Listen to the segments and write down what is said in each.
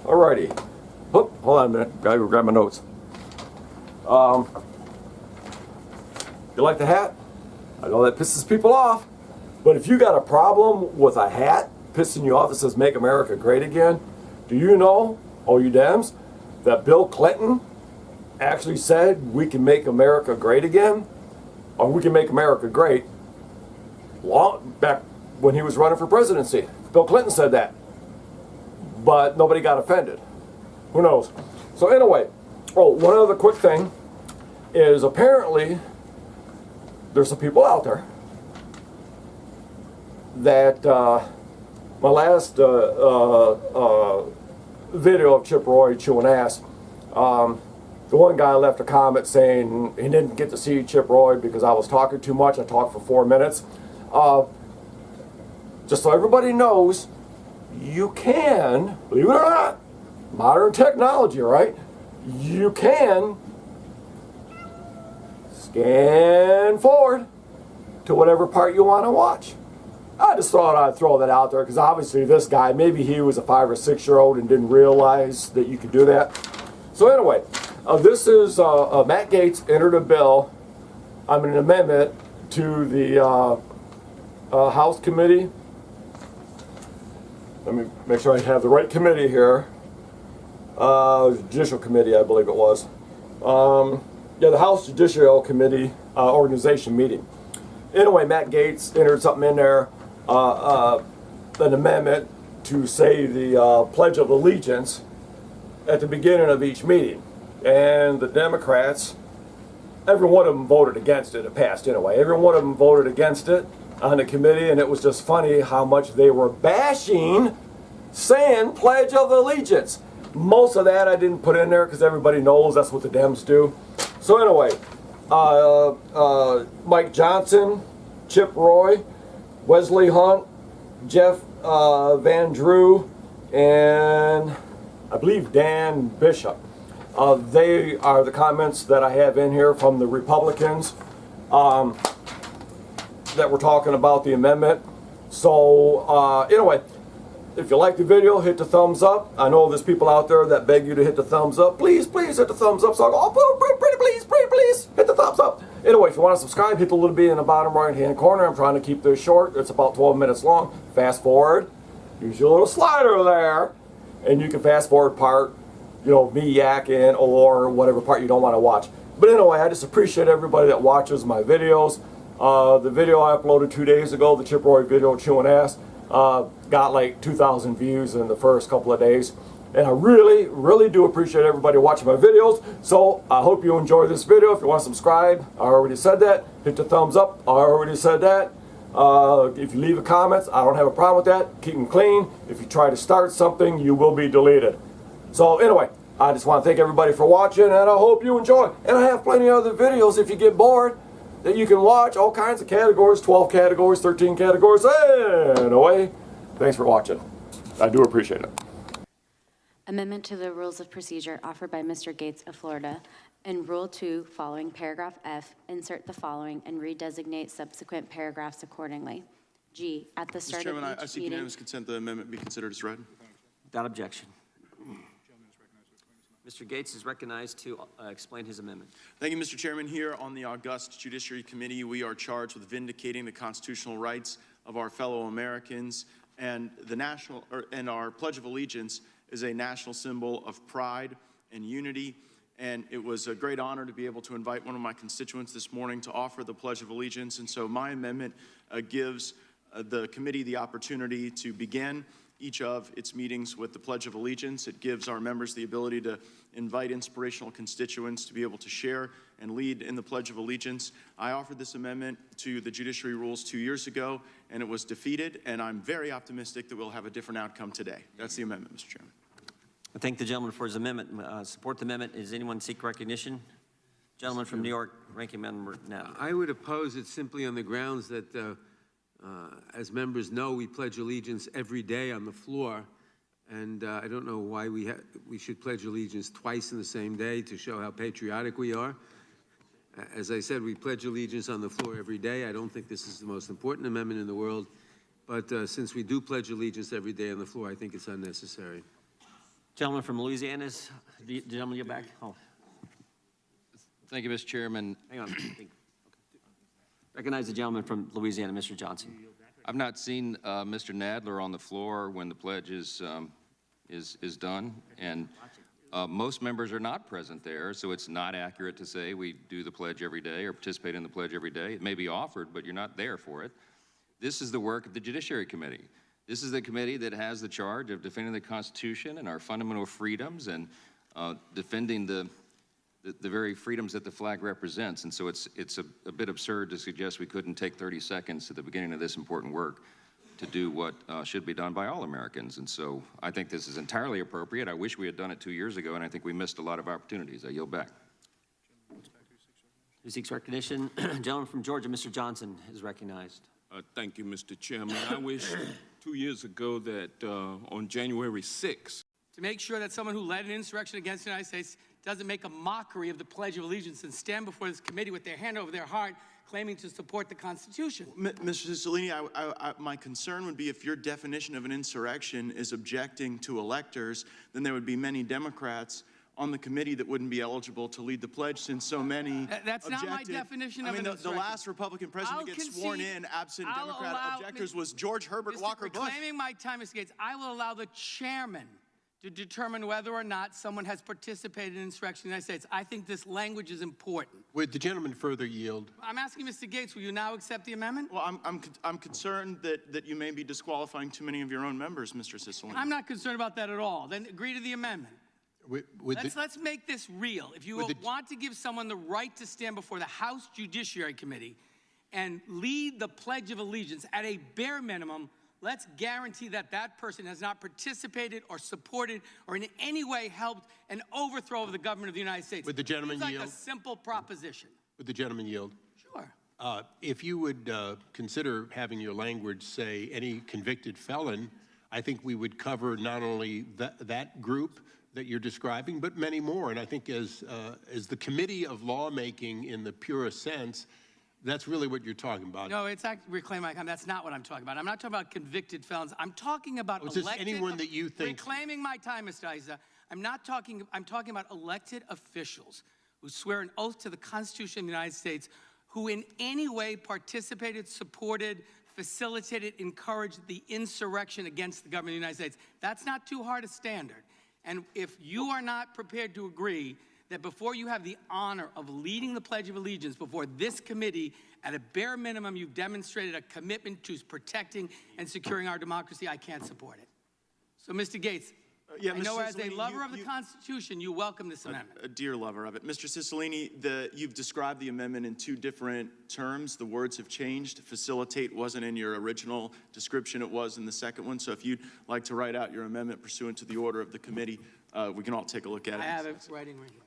Alrighty. Hold on a minute. Gotta go grab my notes. You like the hat? I know that pisses people off. But if you got a problem with a hat pissing you off that says "Make America Great Again," do you know, all you Dems, that Bill Clinton actually said we can make America great again? Or we can make America great long back when he was running for presidency. Bill Clinton said that. But nobody got offended. Who knows? So anyway, one other quick thing is apparently there's some people out there that my last video of Chip Roy chewing ass, the one guy left a comment saying he didn't get to see Chip Roy because I was talking too much. I talked for 4 minutes. Just so everybody knows, you can, believe it or not, modern technology, right? You can scan forward to whatever part you want to watch. I just thought I'd throw that out there because obviously this guy, maybe he was a 5 or 6 year old and didn't realize that you could do that. So anyway, this is Matt Gaetz entered a bill, an amendment to the House committee. Let me make sure I have the right committee here. Judicial Committee, I believe it was. Yeah, the House Judicial Committee organization meeting. Anyway, Matt Gaetz entered something in there, an amendment to say the Pledge of Allegiance at the beginning of each meeting. And the Democrats, every one of them voted against it. It passed anyway. Every one of them voted against it on the committee, and it was just funny how much they were bashing saying Pledge of Allegiance. Most of that I didn't put in there because everybody knows that's what the Dems do. So anyway, MikeJohnson, Chip Roy, Wesley Hunt, Jeff Van Drew, and I believe Dan Bishop. They are the comments that I have in here from the Republicans that were talking about the amendment. So anyway, if you like the video, hit the thumbs up. I know there's people out there that beg you to hit the thumbs up. Please, please hit the thumbs up. So I go, oh, pretty please, pretty please, hit the thumbs up. Anyway, if you want to subscribe, hit the little bit in the bottom right hand corner. I'm trying to keep this short. It's about 12 minutes long. Fast forward. Use your little slider there, and you can fast forward part, me yakking or whatever part you don't want to watch. But anyway, I just appreciate everybody that watches my videos. The video I uploaded 2 days ago, the Chip Roy video, chewing ass, got like 2,000 views in the first couple of days. And I really, really do appreciate everybody watching my videos. So I hope you enjoy this video. If you want to subscribe, I already said that. Hit the thumbs up, I already said that. If you leave a comments, I don't have a problem with that. Keep them clean. If you try to start something, you will be deleted. So anyway, I just want to thank everybody for watching, and I hope you enjoy. And I have plenty of other videos if you get bored that you can watch, all kinds of categories, 12 categories, 13 categories. Anyway, thanks for watching. I do appreciate it. Amendment to the Rules of Procedure offered by Mr. Gaetz of Florida. In Rule 2, following paragraph F, insert the following and redesignate subsequent paragraphs accordingly. G, at the start of each meeting. I seek unanimous consent the amendment be considered as read. Without objection. Mr. Gaetz is recognized to explain his amendment. Thank you, Mr. Chairman. Here on the august Judiciary Committee, we are charged with vindicating the constitutional rights of our fellow Americans, and and our Pledge of Allegiance is a national symbol of pride and unity. And it was a great honor to be able to invite one of my constituents this morning to offer the Pledge of Allegiance. And so my amendment gives the committee the opportunity to begin each of its meetings with the Pledge of Allegiance. It gives our members the ability to invite inspirational constituents to be able to share and lead in the Pledge of Allegiance. I offered this amendment to the Judiciary Rules 2 years ago, and it was defeated, and I'm very optimistic that we'll have a different outcome today. That's the amendment, Mr. Chairman. I thank the gentleman for his amendment. Support the amendment. Does anyone seek recognition? Gentleman from New York, Ranking Member now. I would oppose it simply on the grounds that as members know, we pledge allegiance every day on the floor, and I don't know why we should pledge allegiance twice in the same day to show how patriotic we are. As I said, we pledge allegiance on the floor every day. I don't think this is the most important amendment in the world, but since we do pledge allegiance every day on the floor, I think it's unnecessary. Gentleman from Louisiana, gentleman, you're back. Oh, Thank you, Mr. Chairman. hang on. Recognize the gentleman from Louisiana, Mr. Johnson. I've not seen Mr. Nadler on the floor when the pledge is done, and most members are not present there, so it's not accurate to say we do the pledge every day or participate in the pledge every day. It may be offered, but you're not there for it. This is the work of the Judiciary Committee. This is the committee that has the charge of defending the Constitution and our fundamental freedoms and defending the very freedoms that the flag represents. And so it's a bit absurd to suggest we couldn't take 30 seconds at the beginning of this important work to do what should be done by all Americans. And so I think this is entirely appropriate. I wish we had done it 2 years ago, and I think we missed a lot of opportunities. I yield back. Who seeks recognition? Gentleman from Georgia, Mr. Johnson, is recognized. Thank you, Mr. Chairman. I wish 2 years ago that on January 6th, to make sure that someone who led an insurrection against the United States doesn't make a mockery of the Pledge of Allegiance and stand before this committee with their hand over their heart claiming to support the Constitution. Mr. Cicilline, my concern would be if your definition of an insurrection is objecting to electors, then there would be many Democrats on the committee that wouldn't be eligible to lead the pledge, since so many That's objected. not my definition of an the insurrection. last Republican president to get sworn in absent Democrat objectors was George Herbert Walker Bush. Reclaiming my time, Mr. Gaetz, I will allow the chairman to determine whether or not someone has participated in insurrection in the United States. I think this language is important. Would the gentleman further yield? I'm asking Mr. Gaetz, will you now accept the amendment? Well, I'm concerned that you may be disqualifying too many of your own members, Mr. Cicilline. I'm not concerned about that at all. Then agree to the amendment. Let's make this real. If you want to give someone the right to stand before the House Judiciary Committee and lead the Pledge of Allegiance at a bare minimum, let's guarantee that that person has not participated or supported or in any way helped an overthrow of the government of the United States. Would the gentleman yield? yield? It's like a simple proposition. Would the gentleman yield? Sure. If you would consider having your language say any convicted felon, I think we would cover not only that group that you're describing, but many more. And I think as the committee of lawmaking in the purest sense, that's really what you're talking about. No, it's actually reclaim my time. That's not what I'm talking about. I'm not talking about convicted felons. I'm talking about Is this anyone that you think? Reclaiming my time, Mr. Issa. I'm talking about elected officials who swear an oath to the Constitution of the United States, who in any way participated, supported, facilitated, encouraged the insurrection against the government of the United States. That's not too hard a standard. And if you are not prepared to agree that before you have the honor of leading the Pledge of Allegiance before this committee, at a bare minimum, you've demonstrated a commitment to protecting and securing our democracy, I can't support it. So, Mr. Gaetz, I know as a lover of the Constitution, you welcome this amendment. A dear lover of it. Mr. Cicilline, you've described the amendment in two different terms. The words have changed. Facilitate wasn't in your original description. It was in the second one. So if you'd like to write out your amendment pursuant to the order of the committee, we can all take a look at it. I have it writing right here.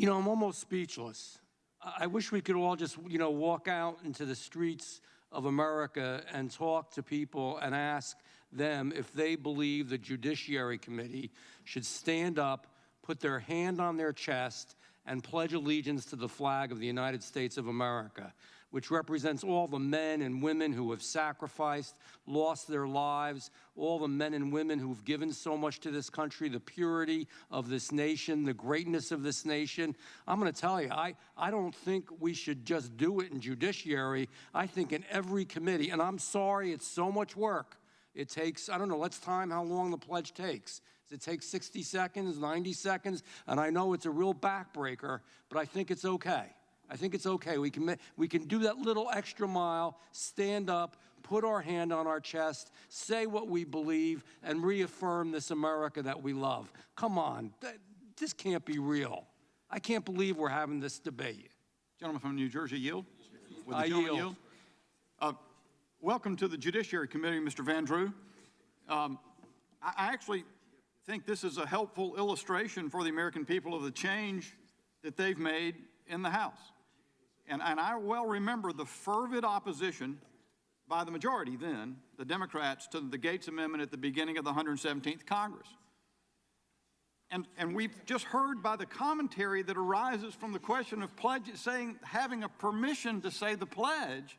I'm almost speechless. I wish we could all just, walk out into the streets of America and talk to people and ask them if they believe the Judiciary Committee should stand up, put their hand on their chest, and pledge allegiance to the flag of the United States of America, which represents all the men and women who have sacrificed, lost their lives, all the men and women who've given so much to this country, the purity of this nation, the greatness of this nation. I'm going to tell you, I don't think we should just do it in judiciary. I think in every committee, and I'm sorry, it's so much work. It takes, I don't know, let's time how long the pledge takes. Does it take 60 seconds, 90 seconds? And I know it's a real backbreaker, but I think it's okay. I think it's okay. We can do that little extra mile, stand up, put our hand on our chest, say what we believe, and reaffirm this America that we love. Come on, this can't be real. I can't believe we're having this debate. Gentleman from New Jersey, yield? I yield. Welcome to the Judiciary Committee, Mr. Van Drew. I actually think this is a helpful illustration for the American people of the change that they've made in the House. And I well remember the fervid opposition by the majority then, the Democrats, to the Gaetz Amendment at the beginning of the 117th Congress. And we've just heard by the commentary that arises from the question of pledge, having a permission to say the pledge,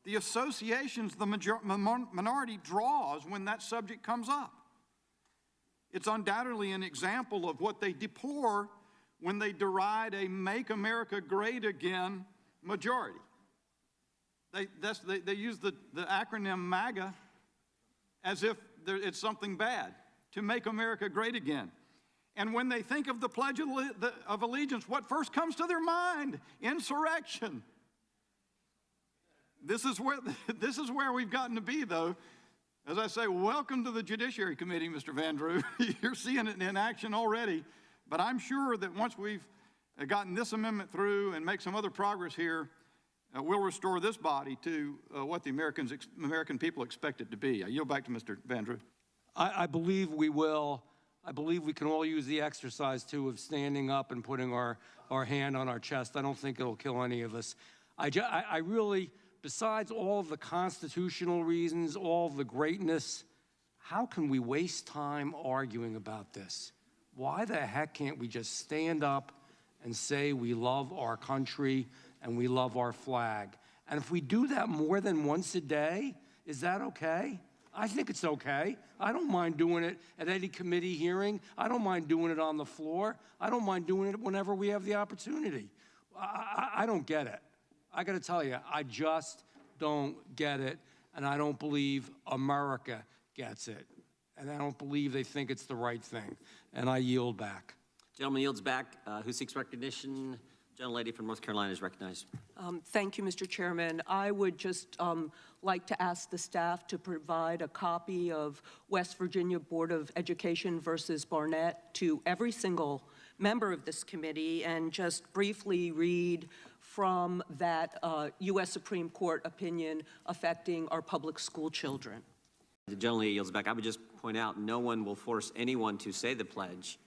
the associations the minority draws when that subject comes up. It's undoubtedly an example of what they deplore when they deride a Make America Great Again majority. They use the acronym MAGA as if it's something bad, to make America great again. And when they think of the Pledge of Allegiance, what first comes to their mind? Insurrection. This is where we've gotten to be, though. As I say, welcome to the Judiciary Committee, Mr. Vandrew. You're seeing it in action already. But I'm sure that once we've gotten this amendment through and make some other progress here, we'll restore this body to what the American people expect it to be. I yield back to Mr. Vandrew. I believe we will. I believe we can all use the exercise, too, of standing up and putting our hand on our chest. I don't think it'll kill any of us. I really, besides all of the constitutional reasons, all of the greatness, how can we waste time arguing about this? Why the heck can't we just stand up and say we love our country and we love our flag? And if we do that more than once a day, is that okay? I think it's okay. I don't mind doing it at any committee hearing. I don't mind doing it on the floor. I don't mind doing it whenever we have the opportunity. I don't get it. I got to tell you, I just don't get it, and I don't believe America gets it. And I don't believe they think it's the right thing. And I yield back. Gentleman yields back. Who seeks recognition? Gentlelady from North Carolina is recognized. Thank you, Mr. Chairman. I would just like to ask the staff to provide a copy of West Virginia Board of Education versus Barnett to every single member of this committee and just briefly read from that U.S. Supreme Court opinion affecting our public school children. The gentlelady yields back. I would just point out, no one will force anyone to say the pledge.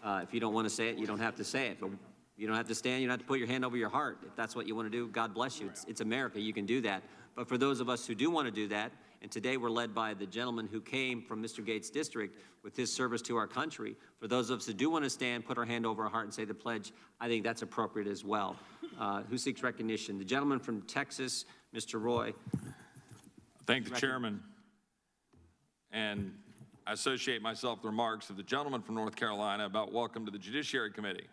If you don't want to say it, you don't have to say it. But you don't have to stand. You don't have to put your hand over your heart. If that's what you want to do, God bless you. It's America. You can do that. But for those of us who do want to do that, and today we're led by the gentleman who came from Mr. Gaetz' district with his service to our country, for those of us who do want to stand, put our hand over our heart and say the pledge, I think that's appropriate as well. Who seeks recognition? The gentleman from Texas, Mr. Roy. Thank the chairman. And I associate myself with the remarks of the gentleman from North Carolina about welcome to the Judiciary Committee,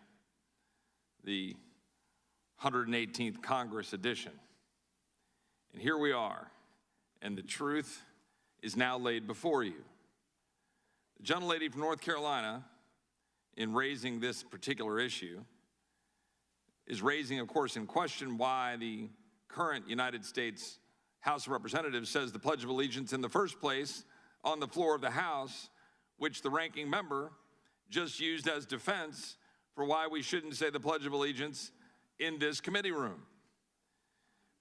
the 118th Congress edition. And here we are, and the truth is now laid before you. The gentlelady from North Carolina, in raising this particular issue, is raising, of course, in question why the current United States House of Representatives says the Pledge of Allegiance in the first place on the floor of the House, which the ranking member just used as defense for why we shouldn't say the Pledge of Allegiance in this committee room.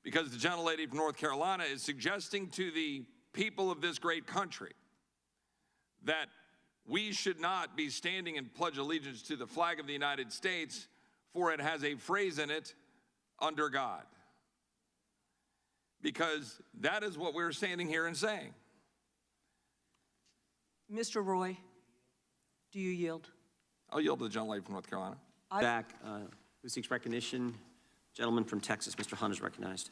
Because the gentlelady from North Carolina is suggesting to the people of this great country that we should not be standing and pledge allegiance to the flag of the United States, for it has a phrase in it, under God. Because that is what we're standing here and saying. Mr. Roy, do you yield? I'll yield to the gentlelady from North Carolina. Back. Who seeks recognition? Gentleman from Texas, Mr. Hunt, is recognized.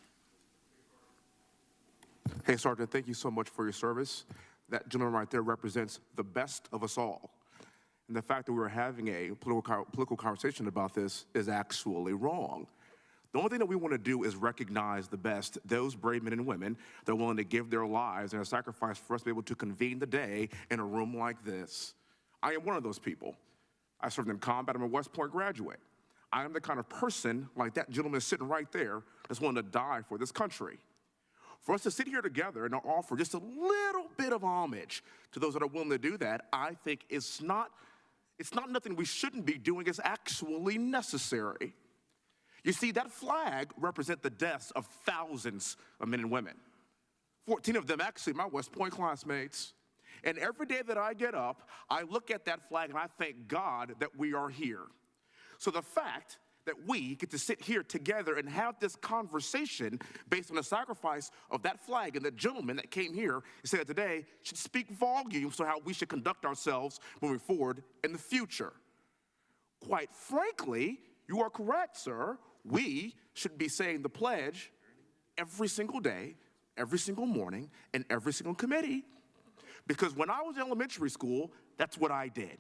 Hey, Sergeant, thank you so much for your service. That gentleman right there represents the best of us all. And the fact that we're having a political conversation about this is actually wrong. The only thing that we want to do is recognize the best, those brave men and women that are willing to give their lives and a sacrifice for us to be able to convene the day in a room like this. I am one of those people. I served in combat. I'm a West Point graduate. I am the kind of person, like that gentleman sitting right there, that's willing to die for this country. For us to sit here together and offer just a little bit of homage to those that are willing to do that, I think it's not nothing we shouldn't be doing. It's actually necessary. You see, that flag represents the deaths of thousands of men and women. 14 of them actually my West Point classmates. And every day that I get up, I look at that flag and I thank God that we are here. So the fact that we get to sit here together and have this conversation based on the sacrifice of that flag and the gentleman that came here and said today should speak volumes to how we should conduct ourselves moving forward in the future. Quite frankly, you are correct, sir. We should be saying the pledge every single day every single morning in every single committee. Because when I was in elementary school, that's what I did.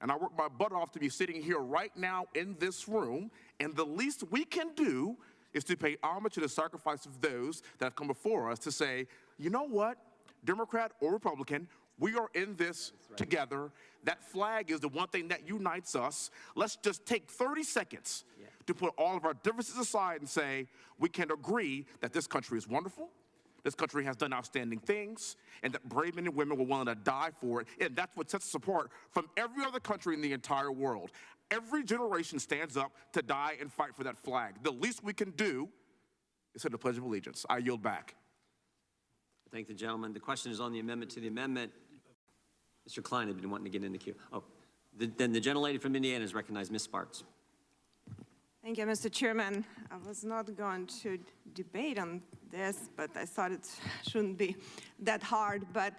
And I worked my butt off to be sitting here right now in this room, and the least we can do is to pay homage to the sacrifice of those that have come before us to say, you know what, Democrat or Republican, we are in this together. That flag is the one thing that unites us. Let's just take 30 seconds to put all of our differences aside and say, we can agree that this country is wonderful, this country has done outstanding things, and that brave men and women were willing to die for it, and that's what sets us apart from every other country in the entire world. Every generation stands up to die and fight for that flag. The least we can do is say the Pledge of Allegiance. I yield back. Thank the gentleman. The question is on the amendment to the amendment. Mr. Klein had been wanting to get in the queue. Oh, then the gentlelady from Indiana is recognized, Ms. Sparks. Thank you, Mr. Chairman. I was not going to debate on this, but I thought it shouldn't be that hard. But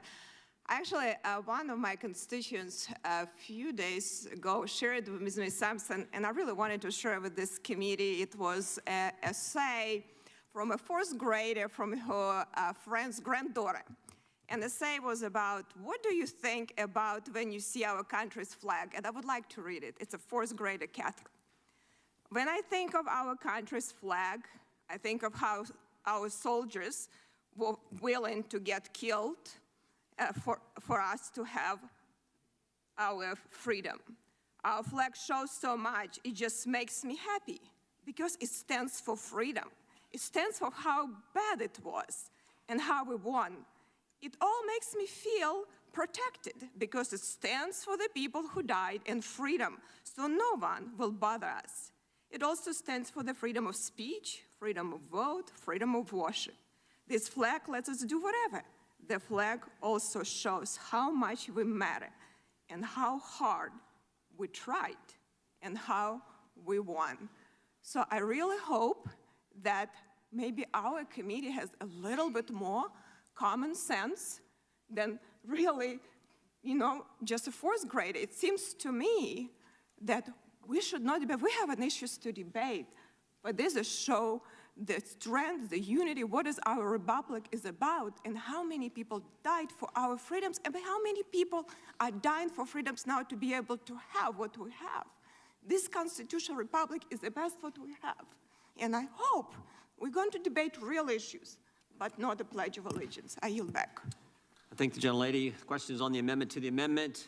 actually, one of my constituents a few days ago shared with Ms. Sampson, and I really wanted to share with this committee. It was an essay from a fourth grader from her friend's granddaughter. And the essay was about, what do you think about when you see our country's flag? And I would like to read it. It's a fourth grader, Catherine. When I think of our country's flag, I think of how our soldiers were willing to get killed for us to have our freedom. Our flag shows so much, it just makes me happy because it stands for freedom. It stands for how bad it was and how we won. It all makes me feel protected because it stands for the people who died in freedom, so no one will bother us. It also stands for the freedom of speech, freedom of vote, freedom of worship. This flag lets us do whatever. The flag also shows how much we matter and how hard we tried and how we won. So I really hope that maybe our committee has a little bit more common sense than really, just a fourth grader. It seems to me that we should not debate. We have an issues to debate, but this is show the strength, the unity, what is our republic is about, and how many people died for our freedoms, and how many people are dying for freedoms now to be able to have what we have. This constitutional republic is the best what we have. And I hope we're going to debate real issues, but not the Pledge of Allegiance. I yield back. I thank the gentlelady. Questions on the amendment to the amendment.